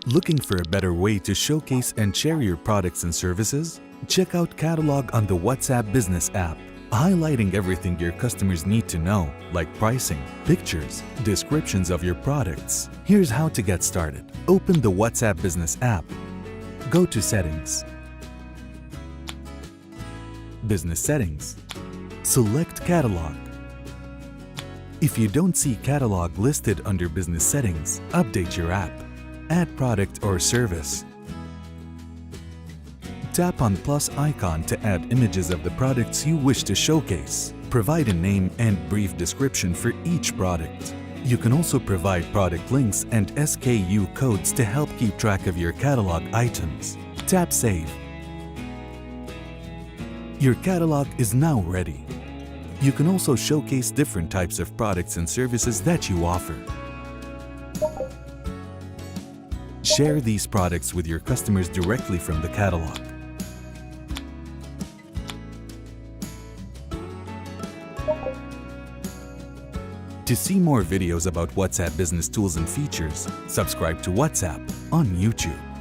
Looking for a better way to showcase and share your products and services? Check out Catalog on the WhatsApp Business app, highlighting everything your customers need to know, like pricing, pictures, descriptions of your products. Here's how to get started. Open the WhatsApp Business app. Go to Settings. Business Settings. Select Catalog. If you don't see Catalog listed under Business Settings, update your app. Add product or service. Tap on plus icon to add images of the products you wish to showcase. Provide a name and brief description for each product. You can also provide product links and SKU codes to help keep track of your catalog items. Tap Save. Your catalog is now ready. You can also showcase different types of products and services that you offer. Share these products with your customers directly from the catalog. To see more videos about WhatsApp business tools and features, subscribe to WhatsApp on YouTube.